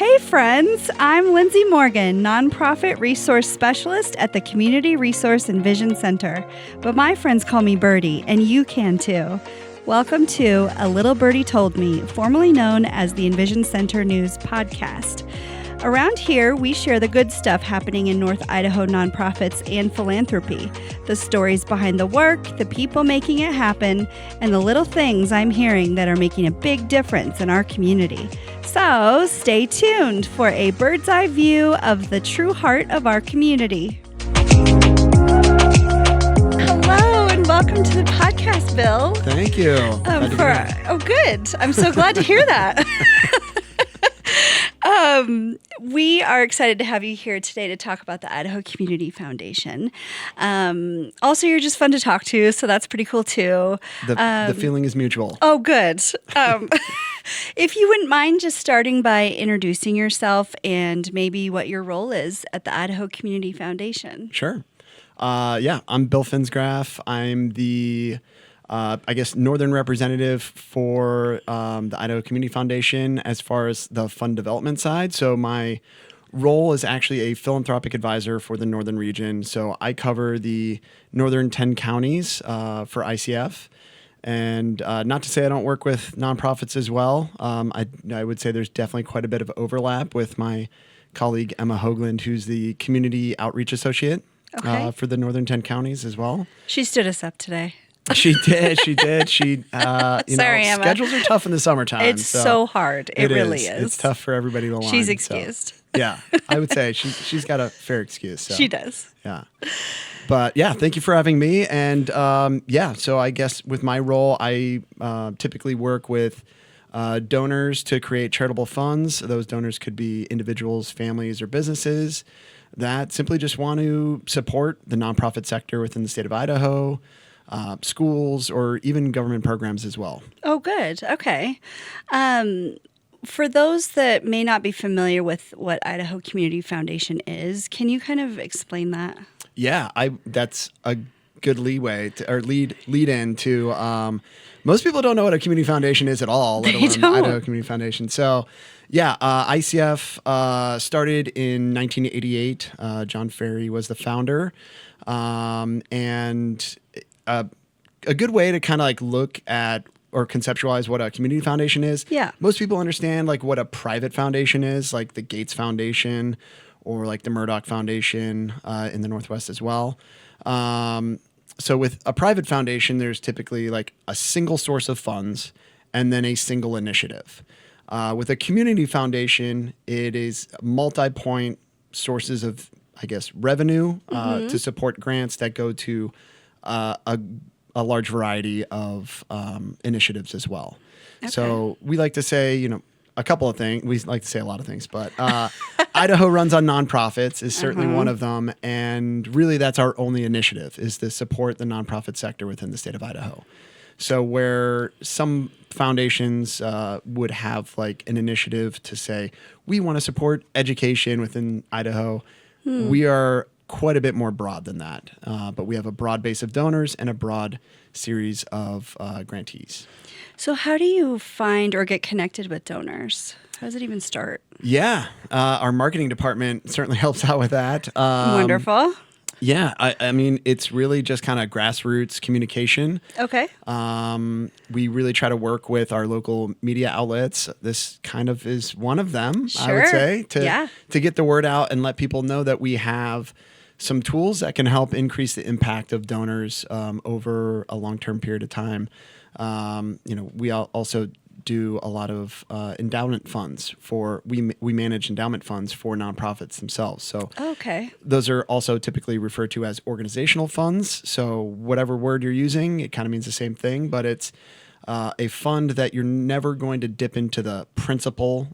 Hey friends, I'm Lindsay Morgan, Nonprofit Resource Specialist at the Community Resource EnVision Center. But my friends call me Birdie, and you can too. Welcome to A Little Birdie Told Me, formerly known as the EnVision Center News Podcast. Around here, we share the good stuff happening in North Idaho nonprofits and philanthropy, the stories behind the work, the people making it happen, and the little things I'm hearing that are making a big difference in our community. So stay tuned for a bird's eye view of the true heart of our community. Hello and welcome to the podcast, Bill. Thank you. Good. I'm so glad to hear that. We are excited to have you here today to talk about the Idaho Community Foundation. Also, you're just fun to talk to, so that's pretty cool too. The feeling is mutual. Oh, good. If you wouldn't mind just starting by introducing yourself and maybe what your role is at the Idaho Community Foundation. Sure. I'm Bill Finsgraff. I'm the northern representative for the Idaho Community Foundation as far as the fund development side. So my role is actually a philanthropic advisor for the northern region. So I cover the northern 10 counties for ICF. And not to say I don't work with nonprofits as well. I would say there's definitely quite a bit of overlap with my colleague Emma Hoagland, who's the Community Outreach Associate for the northern 10 counties as well. She stood us up today. She did. Sorry, Emma. Schedules are tough in the summertime. It's so hard. It really is. It's tough for everybody to line. She's excused. So, yeah, I would say she's got a fair excuse. So. She does. Yeah. But yeah, thank you for having me. And so I guess with my role, I typically work with donors to create charitable funds. Those donors could be individuals, families, or businesses that simply just want to support the nonprofit sector within the state of Idaho, schools, or even government programs as well. Oh, good. Okay. For those that may not be familiar with what Idaho Community Foundation is, can you kind of explain that? Yeah, that's a good lead in to most people don't know what a community foundation is at all, let alone Idaho Community Foundation. So ICF started in 1988. John Ferry was the founder. And a good way to kind of like look at or conceptualize what a community foundation is. Yeah. Most people understand like what a private foundation is, like the Gates Foundation or like the Murdoch Foundation in the Northwest as well. So with a private foundation, there's typically like a single source of funds and then a single initiative. With a community foundation, it is multi-point sources of, I guess, revenue to support grants that go to a large variety of initiatives as well. Okay. So we like to say, a couple of things. We like to say a lot of things, but Idaho runs on nonprofits is certainly one of them. And really that's our only initiative is to support the nonprofit sector within the state of Idaho. So where some foundations would have like an initiative to say, we want to support education within Idaho, we are quite a bit more broad than that. But we have a broad base of donors and a broad series of grantees. So how do you find or get connected with donors? How does it even start? Yeah, our marketing department certainly helps out with that. Wonderful. Yeah, I mean, it's really just kind of grassroots communication. Okay. We really try to work with our local media outlets. This kind of is one of them, I would say, to get the word out and let people know that we have some tools that can help increase the impact of donors over a long-term period of time. We also do a lot of endowment funds we manage endowment funds for nonprofits themselves. So those are also typically referred to as organizational funds. So whatever word you're using, it kind of means the same thing, but it's a fund that you're never going to dip into the principal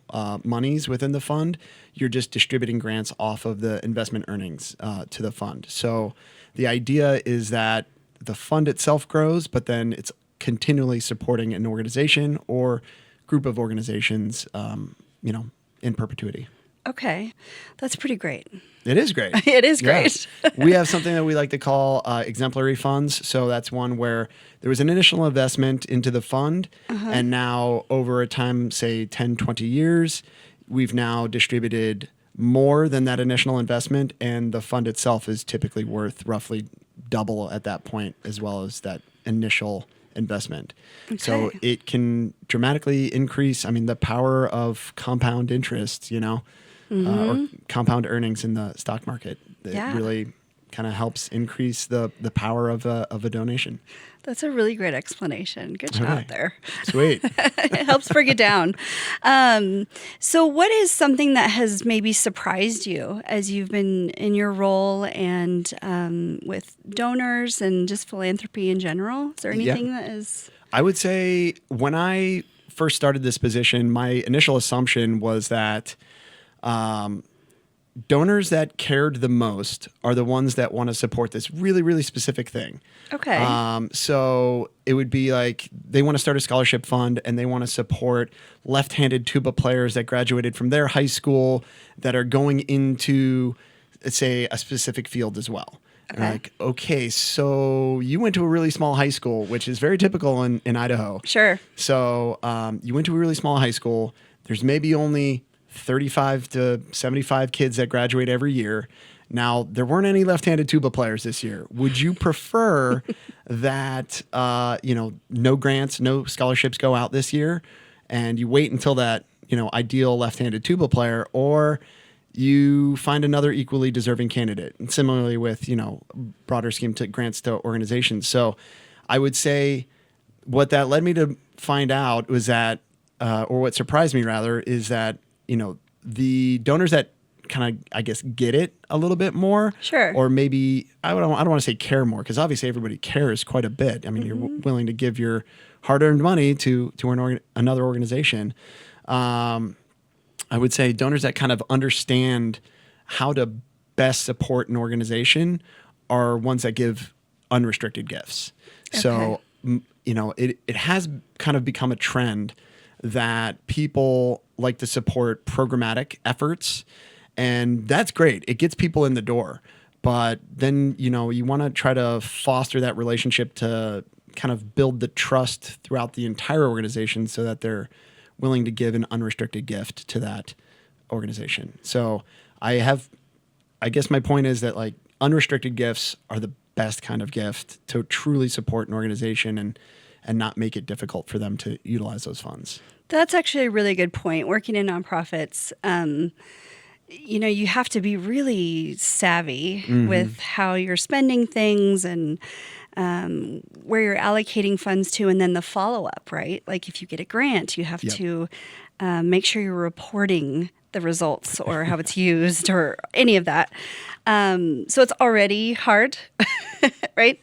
monies within the fund. You're just distributing grants off of the investment earnings to the fund. So the idea is that the fund itself grows, but then it's continually supporting an organization or group of organizations, in perpetuity. Okay. That's pretty great. It is great. It is great. Yeah. We have something that we like to call exemplary funds. So that's one where there was an initial investment into the fund, and now over a time, say 10, 20 years, we've now distributed more than that initial investment, and the fund itself is typically worth roughly double at that point, as well as that initial investment. Okay. So it can dramatically increase, the power of compound interest, or compound earnings in the stock market. It really kind of helps increase the power of a donation. That's a really great explanation. Good job there. Sweet. It helps break it down. So what is something that has maybe surprised you as you've been in your role and with donors and just philanthropy in general? Is there anything that is... I would say when I first started this position, my initial assumption was that donors that cared the most are the ones that want to support this really, really specific thing. Okay. So it would be like they want to start a scholarship fund and they want to support left-handed tuba players that graduated from their high school that are going into, let's say, a specific field as well. Okay. Like, okay, so you went to a really small high school, which is very typical in Idaho. Sure. So you went to a really small high school. There's maybe only 35 to 75 kids that graduate every year. Now, there weren't any left-handed tuba players this year. Would you prefer that, no grants, no scholarships go out this year, and you wait until that, ideal left-handed tuba player, or you find another equally deserving candidate? And similarly with, broader scheme to grants to organizations. So I would say what that led me to find out was that, or what surprised me rather, is that the donors that kind of, I guess, get it a little bit more. Sure. Or maybe, I don't want to say care more, because obviously everybody cares quite a bit. You're willing to give your hard-earned money to another organization. I would say donors that kind of understand how to best support an organization are ones that give unrestricted gifts. Okay. So, it has kind of become a trend that people like to support programmatic efforts, and that's great. It gets people in the door, but then, you want to try to foster that relationship to kind of build the trust throughout the entire organization so that they're willing to give an unrestricted gift to that organization. So I guess my point is that like unrestricted gifts are the best kind of gift to truly support an organization and not make it difficult for them to utilize those funds. That's actually a really good point. Working in nonprofits, you have to be really savvy with how you're spending things and where you're allocating funds to, and then the follow-up, right? Like if you get a grant, you have to make sure you're reporting the results or how it's used or any of that. So it's already hard, right?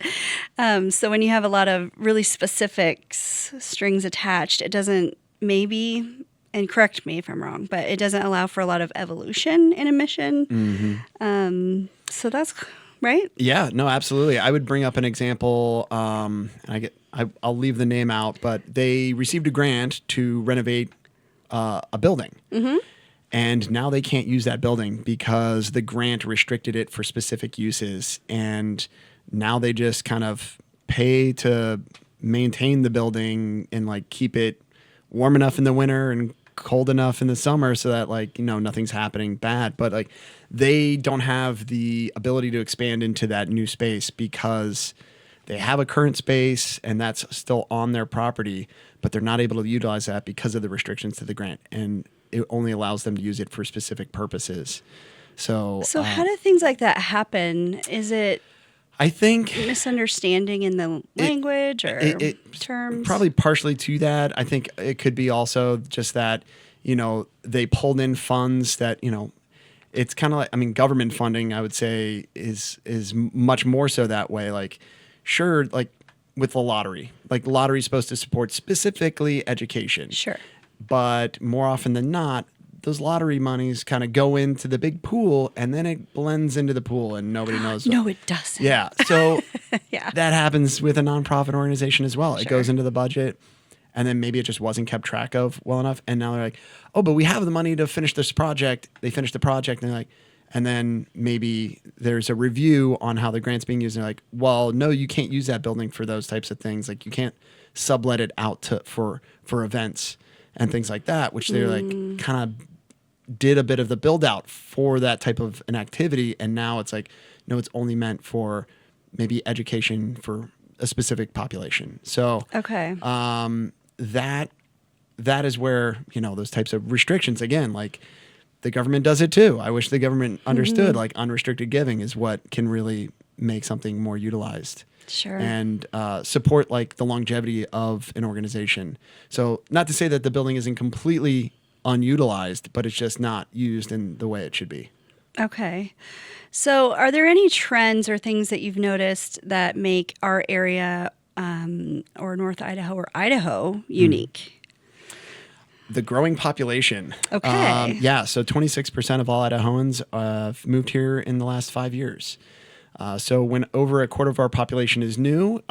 So when you have a lot of really specific strings attached, it doesn't and correct me if I'm wrong, but it doesn't allow for a lot of evolution in a mission. So that's right. Yeah, no, absolutely. I would bring up an example. I'll leave the name out, but they received a grant to renovate a building. And now they can't use that building because the grant restricted it for specific uses. And now they just kind of pay to maintain the building and like keep it warm enough in the winter and cold enough in the summer so that nothing's happening bad. But like they don't have the ability to expand into that new space because they have a current space and that's still on their property, but they're not able to utilize that because of the restrictions to the grant. And it only allows them to use it for specific purposes. So how do things like that happen? Is it, I think, misunderstanding in the language or terms? Probably partially to that. I think it could be also just that, they pulled in funds that, it's kind of like, government funding, I would say, is much more so that way. Like, sure, like with the lottery, like the lottery is supposed to support specifically education. Sure. But more often than not, those lottery monies kind of go into the big pool and then it blends into the pool and nobody knows. No, it doesn't. Yeah. So that happens with a nonprofit organization as well. Sure. It goes into the budget and then maybe it just wasn't kept track of well enough. And now they're like, oh, but we have the money to finish this project. They finish the project and they're like, and then maybe there's a review on how the grant's being used. And they're like, well, no, you can't use that building for those types of things. Like you can't sublet it out for events and things like that, which they're like kind of did a bit of the build out for that type of an activity. And now it's like, no, it's only meant for maybe education for a specific population. So that is where, those types of restrictions, again, like the government does it too. I wish the government understood like unrestricted giving is what can really make something more utilized. Sure. And support like the longevity of an organization. So not to say that the building isn't completely unutilized, but it's just not used in the way it should be. Okay. So are there any trends or things that you've noticed that make our area or North Idaho or Idaho unique? The growing population. Okay. So 26% of all Idahoans have moved here in the last 5 years. So when over a quarter of our population is new,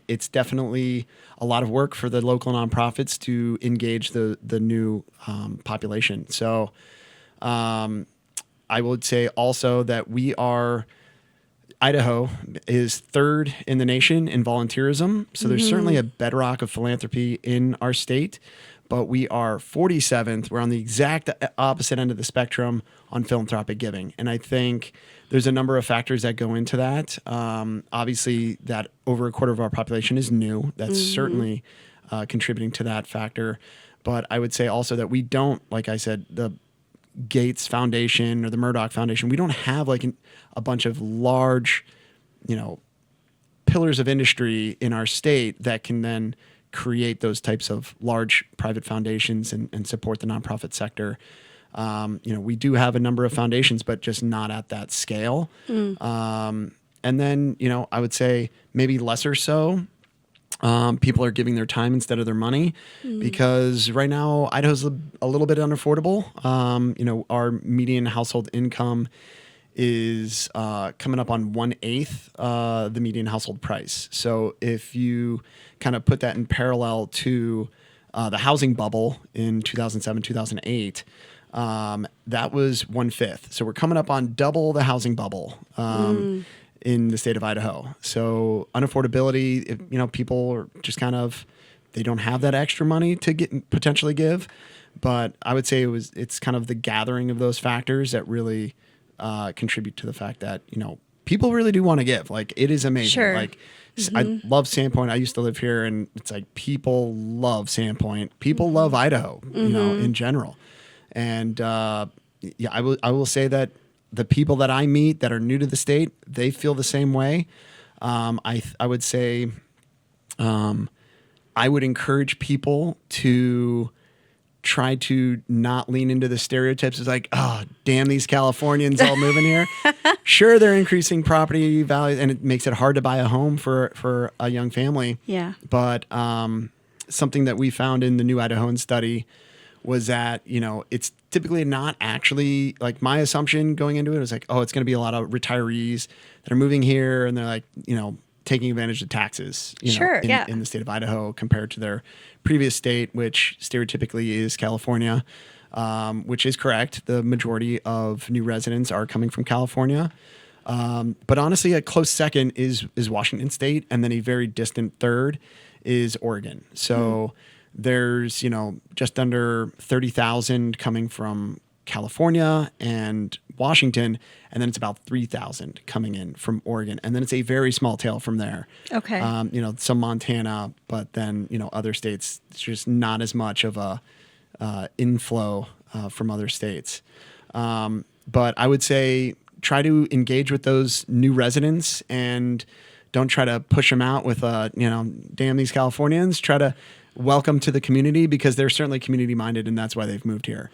it's definitely a lot of work for the local nonprofits to engage the new population. So I would say also that Idaho is third in the nation in volunteerism. So there's certainly a bedrock of philanthropy in our state, but we are 47th. We're on the exact opposite end of the spectrum on philanthropic giving. And I think there's a number of factors that go into that. Obviously, that over a quarter of our population is new. That's certainly contributing to that factor. But I would say also that we don't, like I said, the Gates Foundation or the Murdoch Foundation, we don't have like a bunch of large, pillars of industry in our state that can then create those types of large private foundations and support the nonprofit sector. We do have a number of foundations, but just not at that scale. And then, I would say maybe lesser so. People are giving their time instead of their money because right now Idaho's a little bit unaffordable. Our median household income is coming up on 1/8 the median household price. So if you kind of put that in parallel to the housing bubble in 2007, 2008, that was 1/5. So we're coming up on double the housing bubble in the state of Idaho. So unaffordability, people are just they don't have that extra money to potentially give. But I would say it's kind of the gathering of those factors that really contribute to the fact that, people really do want to give. Like, it is amazing. Sure. Like, I love Sandpoint. I used to live here, and it's like people love Sandpoint. People love Idaho, in general. And I will say that the people that I meet that are new to the state, they feel the same way. I would say I would encourage people to try to not lean into the stereotypes. It's like, oh, damn these Californians all moving here. Sure, they're increasing property values, and it makes it hard to buy a home for a young family. Yeah. But something that we found in the New Idahoan study was that, it's typically not actually, like, my assumption going into it was like, oh, it's going to be a lot of retirees that are moving here and they're like, taking advantage of taxes in the state of Idaho compared to their previous state, which stereotypically is California, which is correct. The majority of new residents are coming from California. But honestly, a close second is Washington State, and then a very distant third is Oregon. So there's, just under 30,000 coming from California and Washington, and then it's about 3,000 coming in from Oregon, and then it's a very small tail from there. Okay. Some Montana, but then, other states, it's just not as much of a inflow from other states. But I would say try to engage with those new residents and don't try to push them out with, damn these Californians. Try to welcome to the community because they're certainly community minded, and that's why they've moved here.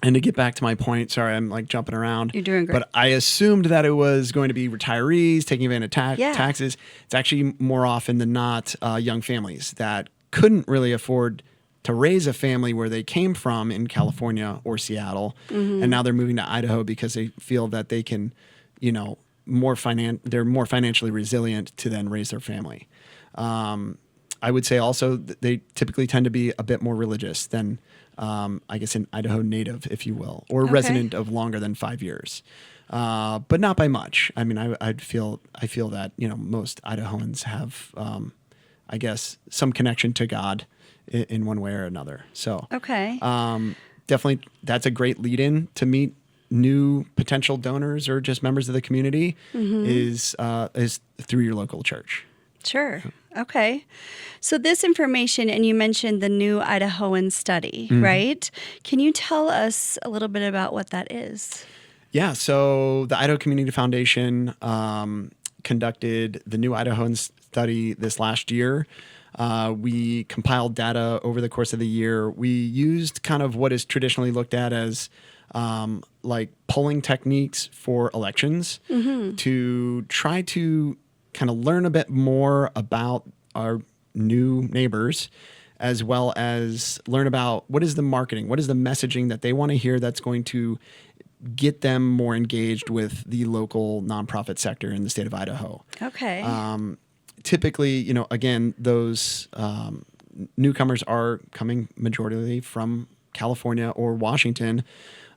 And to get back to my point, sorry, I'm like jumping around. You're doing great. But I assumed that it was going to be retirees taking advantage of taxes. It's actually more often than not young families that couldn't really afford to raise a family where they came from in California or Seattle. And now they're moving to Idaho because they feel that they can, they're more financially resilient to then raise their family. I would say also that they typically tend to be a bit more religious than, I guess, an Idaho native, if you will, or resident of longer than 5 years, but not by much. I mean, I feel that, most Idahoans have, I guess, some connection to God in one way or another. So, definitely that's a great lead-in to meet new potential donors or just members of the community is through your local church. Sure. Okay. So this information, and you mentioned the new Idahoan study, right? Can you tell us a little bit about what that is? Yeah. So the Idaho Community Foundation conducted the new Idahoan study this last year. We compiled data over the course of the year. We used kind of what is traditionally looked at as like polling techniques for elections to try to kind of learn a bit more about our new neighbors, as well as learn about what is the marketing, what is the messaging that they want to hear that's going to get them more engaged with the local nonprofit sector in the state of Idaho. Okay. Typically, you know, again, those newcomers are coming majority from California or Washington.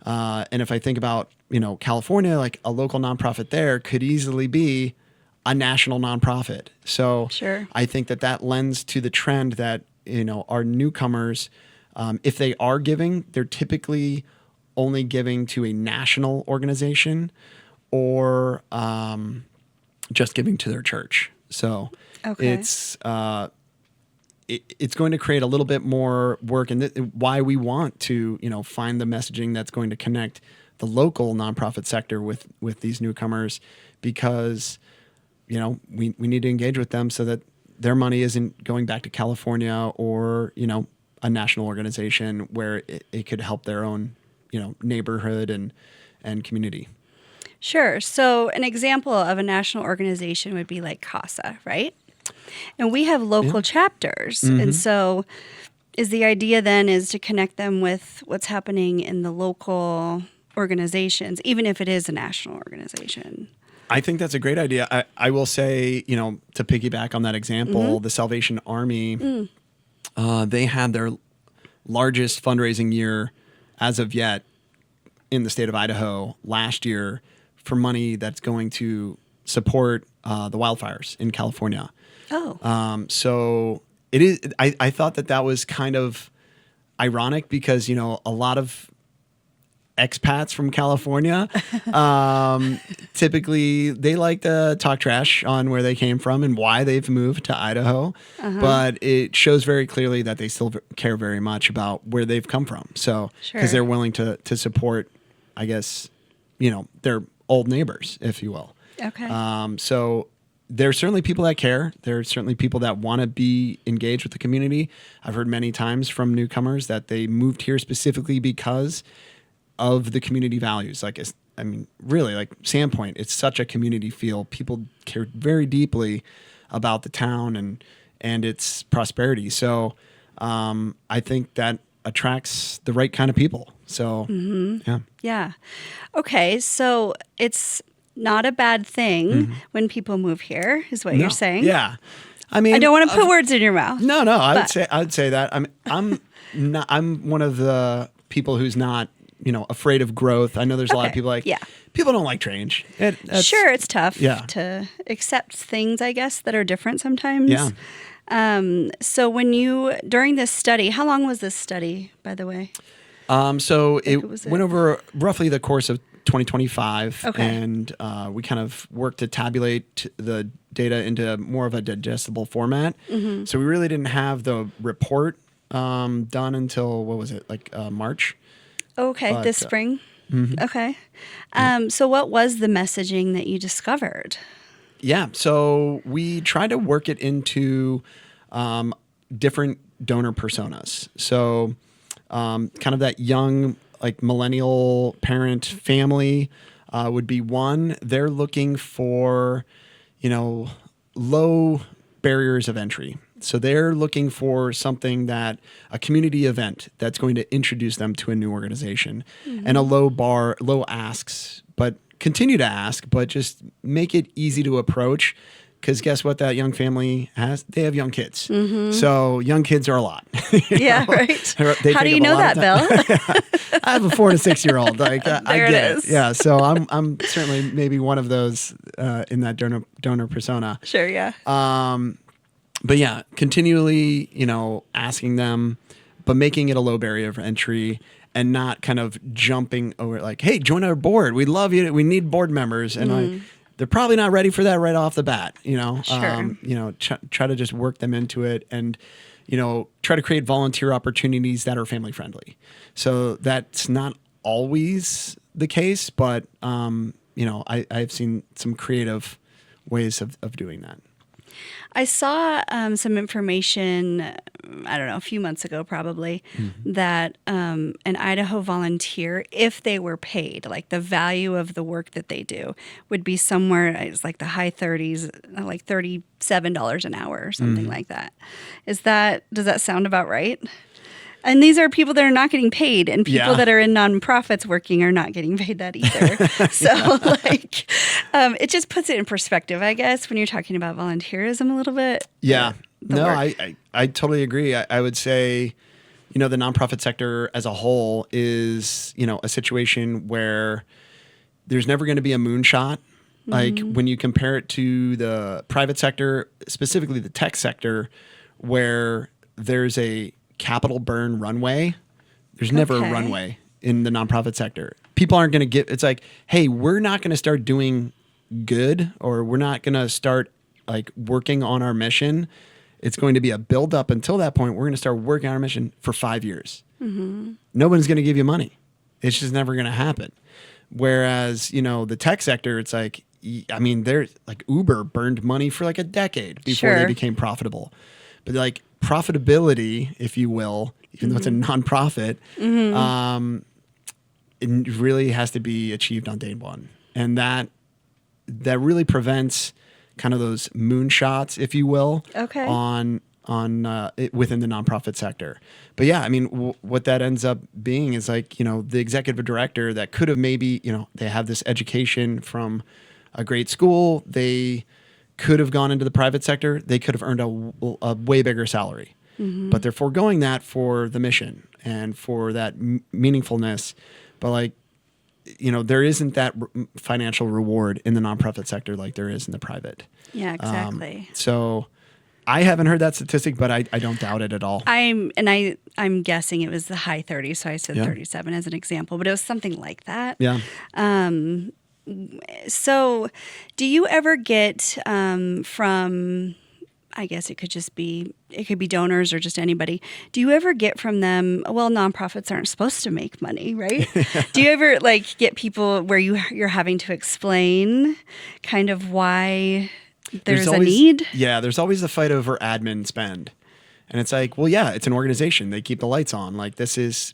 And if I think about, you know, California, like a local nonprofit there could easily be a national nonprofit. So sure. I think that lends to the trend that, you know, our newcomers, if they are giving, they're typically only giving to a national organization or just giving to their church. So it's going to create a little bit more work, and why we want to, you know, find the messaging that's going to connect the local nonprofit sector with these newcomers, because, you know, we need to engage with them so that their money isn't going back to California or, you know, a national organization where it could help their own, you know, neighborhood and community. Sure. So an example of a national organization would be like CASA, right? And we have local chapters. And so is the idea then is to connect them with what's happening in the local organizations, even if it is a national organization? I think that's a great idea. I will say, you know, to piggyback on that example, the Salvation Army, they had their largest fundraising year as of yet in the state of Idaho last year for money that's going to support the wildfires in California. Oh. So it is. I thought that was kind of ironic because, you know, a lot of expats from California, typically they like to talk trash on where they came from and why they've moved to Idaho, but it shows very clearly that they still care very much about where they've come from. So, because they're willing to support, I guess, you know, their old neighbors, if you will. Okay. So there's certainly people that care. There's certainly people that want to be engaged with the community. I've heard many times from newcomers that they moved here specifically because of the community values. Like, I mean, really, like Sandpoint, it's such a community feel. People care very deeply about the town and its prosperity. So I think that attracts the right kind of people. So, yeah. Yeah. Okay. So it's not a bad thing when people move here, is what you're saying. Yeah. I mean, I don't want to put words in your mouth. No. I'd say that. I'm one of the people who's not, you know, afraid of growth. I know there's a lot of people people don't like change. Sure, it's tough to accept things, I guess, that are different sometimes. Yeah. So during this study, how long was this study, by the way? So it went over roughly the course of 2025, and we kind of worked to tabulate the data into more of a digestible format. So we really didn't have the report done until, what was it, like March? Okay, but, this spring? Okay. So what was the messaging that you discovered? Yeah, so we tried to work it into different donor personas. So kind of that young, like millennial parent family would be one. They're looking for, you know, low barriers of entry. So they're looking for something a community event that's going to introduce them to a new organization, and a low asks, but continue to ask, but just make it easy to approach. Because guess what that young family has? They have young kids. So young kids are a lot. Yeah, right. How do you know that, Bill? I have a 4 and a 6 year old. Like I get it. Yeah. So I'm certainly maybe one of those in that donor persona. Sure. Yeah. But yeah, continually, you know, asking them, but making it a low barrier of entry. and not kind of jumping over like, hey, join our board. We love you. We need board members. And they're probably not ready for that right off the bat, Sure. Try to just work them into it and, try to create volunteer opportunities that are family friendly. So that's not always the case, but, I've seen some creative ways of doing that. I saw some information, I don't know, a few months ago probably, that an Idaho volunteer, if they were paid, like the value of the work that they do would be somewhere, it's like the high 30s, like $37 an hour or something like that. Does that sound about right? And these are people that are not getting paid, and people that are in nonprofits working are not getting paid that either. So, it just puts it in perspective, I guess, when you're talking about volunteerism a little bit. Yeah. No, I totally agree. I would say, the nonprofit sector as a whole is, a situation where there's never going to be a moonshot. Like when you compare it to the private sector, specifically the tech sector, where there's a capital burn runway, there's never a runway in the nonprofit sector. People aren't going to it's like, hey, we're not going to start doing good, or we're not going to start like working on our mission. It's going to be a build up until that point. We're going to start working on our mission for 5 years. Nobody's going to give you money. It's just never going to happen. Whereas, the tech sector, it's like, there's like Uber burned money for like a decade before they became profitable. But like profitability, if you will, even though it's a nonprofit, it really has to be achieved on day one. And that really prevents kind of those moonshots, if you will, on within the nonprofit sector. But yeah, what that ends up being is like, the executive director that could have maybe, they have this education from a great school, they could have gone into the private sector, they could have earned a way bigger salary. But they're foregoing that for the mission and for that meaningfulness. But like, there isn't that financial reward in the nonprofit sector like there is in the private. Yeah, exactly. So I haven't heard that statistic, but I don't doubt it at all. I'm guessing it was the high 30s, so I said 37 as an example, but it was something like that. Yeah. So do you ever get from, I guess it could be donors or just anybody. Do you ever get from them, well, nonprofits aren't supposed to make money, right? Do you ever get people where you're having to explain kind of why there's a need? Yeah, there's always a fight over admin spend. And it's like, well, yeah, it's an organization. They keep the lights on. Like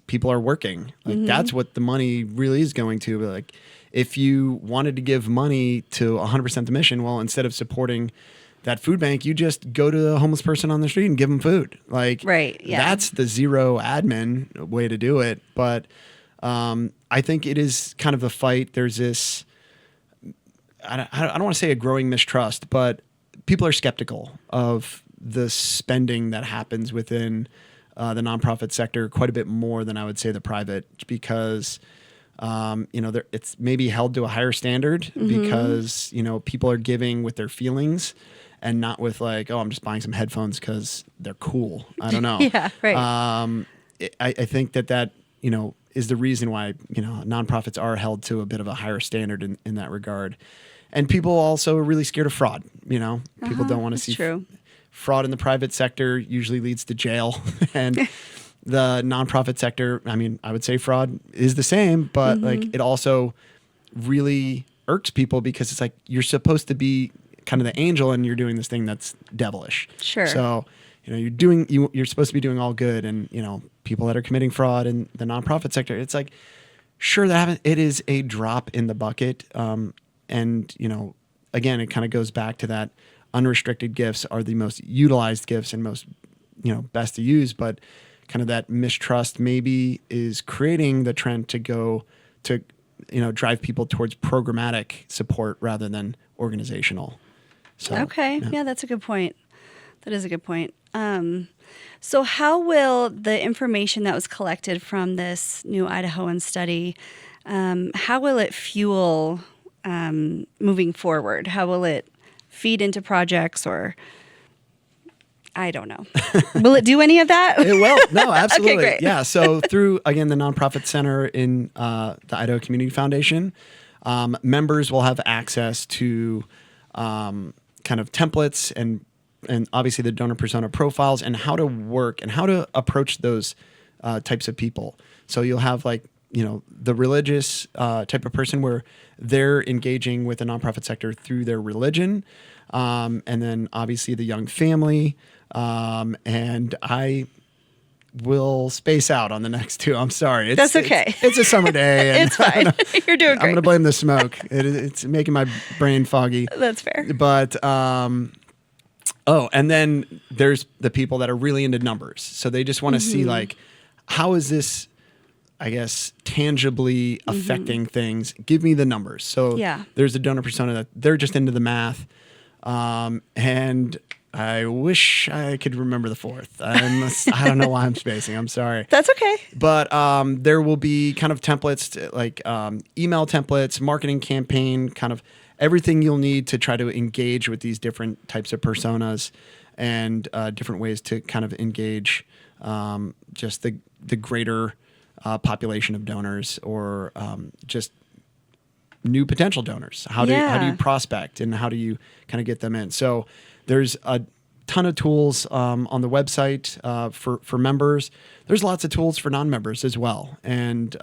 people are working. Like that's what the money really is going to. But like if you wanted to give money to 100% the mission, well, instead of supporting that food bank, you just go to a homeless person on the street and give them food. Like, right, yeah. That's the zero admin way to do it. But I think it is kind of a fight. There's this, I don't want to say a growing mistrust, but people are skeptical of the spending that happens within the nonprofit sector quite a bit more than I would say the private, because it's maybe held to a higher standard because, people are giving with their feelings and not with like, oh, I'm just buying some headphones because they're cool. I don't know. Yeah, right. I think that, is the reason why, nonprofits are held to a bit of a higher standard in that regard. And people also are really scared of fraud. People don't want to see fraud in the private sector usually leads to jail. And the nonprofit sector, I would say fraud is the same, but like it also really irks people because it's like you're supposed to be kind of the angel and you're doing this thing that's devilish. Sure. So, you're supposed to be doing all good, and people that are committing fraud in the nonprofit sector, it's like, sure, it is a drop in the bucket. And again, it kind of goes back to that unrestricted gifts are the most utilized gifts and most, best to use, but kind of that mistrust maybe is creating the trend to go to, drive people towards programmatic support rather than organizational. So, okay. Yeah, that's a good point. That is a good point. So how will the information that was collected from this new Idahoan study, how will it fuel moving forward? How will it feed into projects or I don't know. Will it do any of that? It will. No, absolutely. Okay, great. Yeah. So through, again, the Nonprofit Center in the Idaho Community Foundation, members will have access to kind of templates and obviously the donor persona profiles and how to work and how to approach those types of people. So you'll have like, the religious type of person where they're engaging with the nonprofit sector through their religion. And then obviously the young family. And I will space out on the next two. I'm sorry. That's okay. It's a summer day. And it's fine. You're doing great. I'm going to blame the smoke. It's making my brain foggy. That's fair. But, and then there's the people that are really into numbers. So they just want to see like, how is this, I guess, tangibly affecting things? Give me the numbers. So there's a donor persona that they're just into the math. And I wish I could remember the fourth. I don't know why I'm spacing. I'm sorry. That's okay. But there will be kind of templates like email templates, marketing campaign, kind of everything you'll need to try to engage with these different types of personas and different ways to kind of engage just the greater population of donors or just new potential donors. How do you prospect and how do you kind of get them in? So there's a ton of tools on the website for members. There's lots of tools for non-members as well. And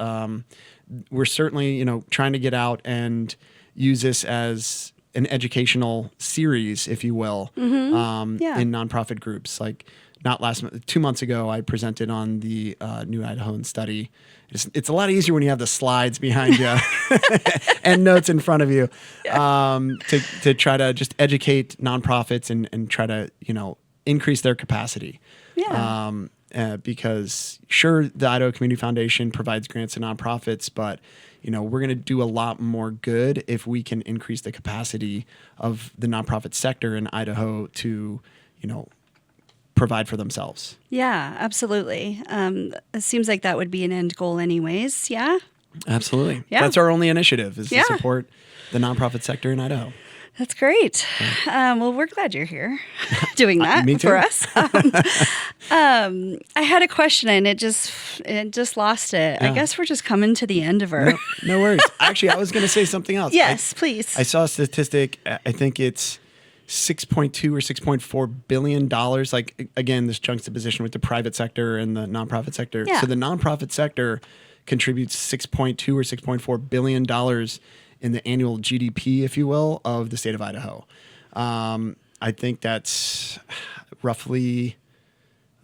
we're certainly, trying to get out and use this as an educational series, if you will, in nonprofit groups. Like 2 months ago, I presented on the New Idahoan study. It's a lot easier when you have the slides behind you and notes in front of you to try to just educate nonprofits and try to, increase their capacity. Yeah. Because sure, the Idaho Community Foundation provides grants to nonprofits, but we're going to do a lot more good if we can increase the capacity of the nonprofit sector in Idaho to, provide for themselves. Yeah, absolutely. It seems like that would be an end goal anyways. Yeah. Absolutely. Yeah. That's our only initiative is to support the nonprofit sector in Idaho. That's great. Well, we're glad you're here doing that Me too. for us. I had a question and it just lost it. Yeah. I guess we're just coming to the end of our... No worries. Actually, I was going to say something else. Yes, please. I saw a statistic. I think it's $6.2 or $6.4 billion. Like, again, this juxtaposition with the private sector and the nonprofit sector. Yeah. So the nonprofit sector contributes $6.2 or $6.4 billion in the annual GDP, if you will, of the state of Idaho. I think that's roughly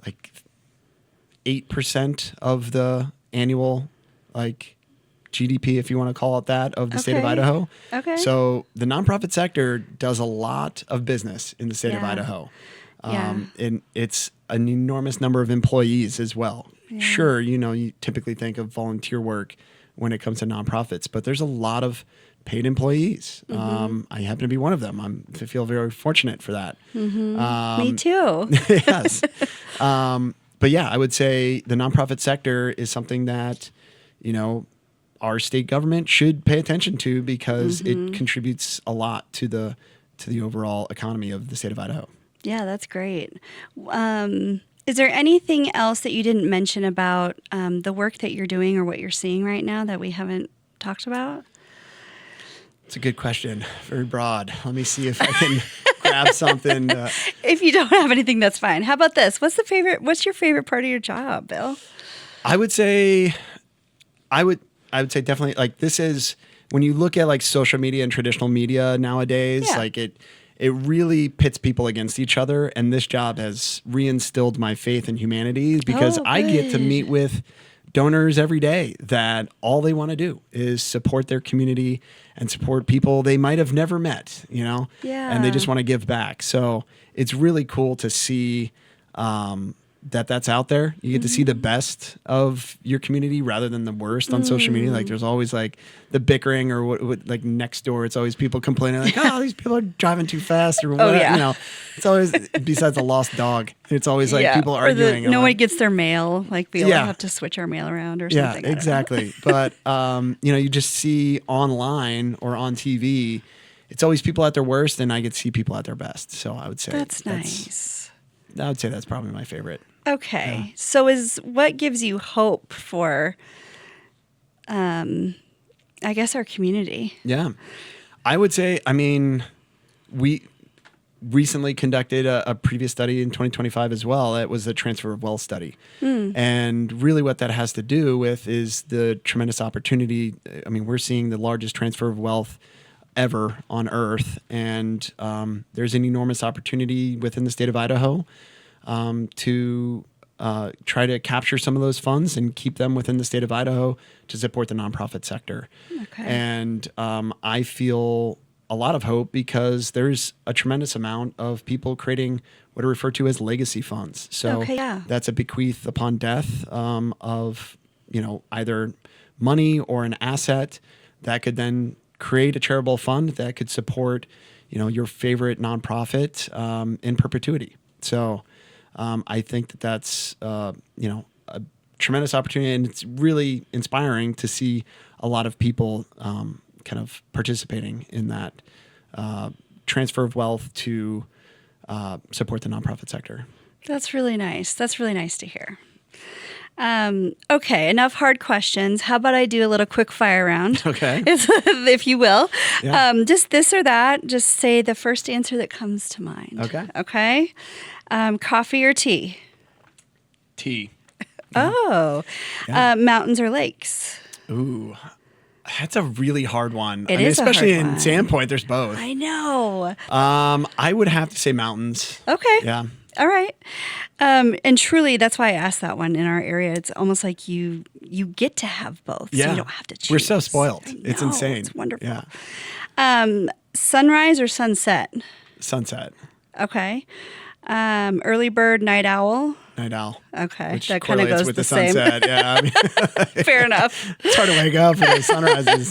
like 8% of the annual GDP, if you want to call it that, of the state of Idaho. Okay. So the nonprofit sector does a lot of business in the state of Idaho. And it's an enormous number of employees as well. Yeah. Sure, you typically think of volunteer work when it comes to nonprofits, but there's a lot of paid employees. I happen to be one of them. I feel very fortunate for that. Me too. Yes. But yeah, I would say the nonprofit sector is something that, our state government should pay attention to because it contributes a lot to the overall economy of the state of Idaho. Yeah, that's great. Is there anything else that you didn't mention about the work that you're doing or what you're seeing right now that we haven't talked about? It's a good question. Very broad. Let me see if I can grab something. If you don't have anything, that's fine. How about this? What's your favorite part of your job, Bill? I would say definitely this is when you look at social media and traditional media nowadays, it really pits people against each other. And this job has reinstilled my faith in humanity because I get to meet with donors every day that all they want to do is support their community and support people they might have never met, and they just want to give back. So it's really cool to see that's out there. You get to see the best of your community rather than the worst on social media. There's always the bickering or what next door. It's always people complaining these people are driving too fast or whatever. It's always besides a lost dog. It's always people arguing. No one gets their mail. We all have to switch our mail around or something. Yeah, exactly. But you just see online or on TV, it's always people at their worst, and I get to see people at their best. So I would say that's nice. I would say that's probably my favorite. Okay. So what gives you hope for, I guess, our community? Yeah. I would say, we recently conducted a previous study in 2025 as well. It was the transfer of wealth study. And really what that has to do with is the tremendous opportunity. We're seeing the largest transfer of wealth ever on earth. And there's an enormous opportunity within the state of Idaho to try to capture some of those funds and keep them within the state of Idaho to support the nonprofit sector. Okay. And I feel a lot of hope because there's a tremendous amount of people creating what are referred to as legacy funds. So that's a bequeath upon death of, either money or an asset that could then create a charitable fund that could support, your favorite nonprofit in perpetuity. So I think that's, a tremendous opportunity, and it's really inspiring to see a lot of people kind of participating in that transfer of wealth to support the nonprofit sector. That's really nice. That's really nice to hear. Okay, enough hard questions. How about I do a little quick fire round? Okay. If you will. Yeah. Just this or that. Just say the first answer that comes to mind. Okay. Okay. Coffee or tea? Tea. Oh. Yeah. Mountains or lakes? Ooh. That's a really hard one. Especially in Sandpoint, there's both. I know. I would have to say mountains. Okay. Yeah. All right. And truly, that's why I asked that one. In our area, it's almost like you get to have both. Yeah. So you don't have to choose. We're so spoiled. It's know, insane. It's wonderful. Yeah. Sunrise or sunset? Sunset. Okay. Early bird, night owl? Night owl. Okay. Which that kind of correlates goes with the the sunset. Yeah. Fair enough. It's hard to wake up for the sunrises.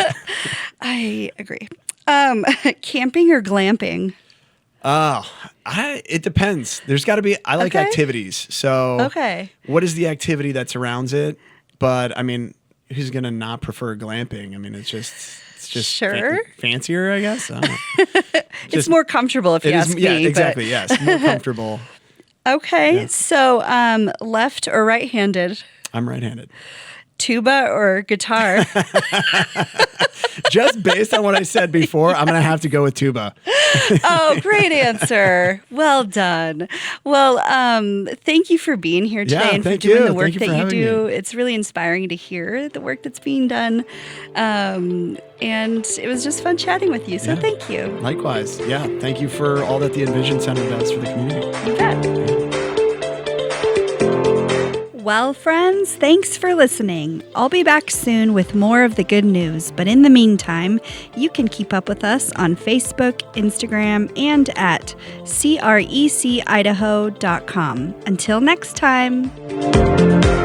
I agree. Camping or glamping? It depends. There's got to be. I like activities. So, what is the activity that surrounds it? But who's gonna not prefer glamping? It's just sure. Fancier, I guess. I don't know. It's more comfortable if you ask me. Yeah, exactly. Yes, more comfortable. Okay, yeah. So left or right-handed? I'm right-handed. Tuba or guitar? Just based on what I said before, I'm going to have to go with tuba. Oh, great answer. Well done. Well, thank you for being here today and for doing the work that you do. It's really inspiring to hear the work that's being done. And it was just fun chatting with you. So thank you. Likewise. Yeah. Thank you for all that the EnVision Center does for the community. You bet. Well, friends, thanks for listening. I'll be back soon with more of the good news, but in the meantime, you can keep up with us on Facebook, Instagram, and at crecIdaho.com. Until next time.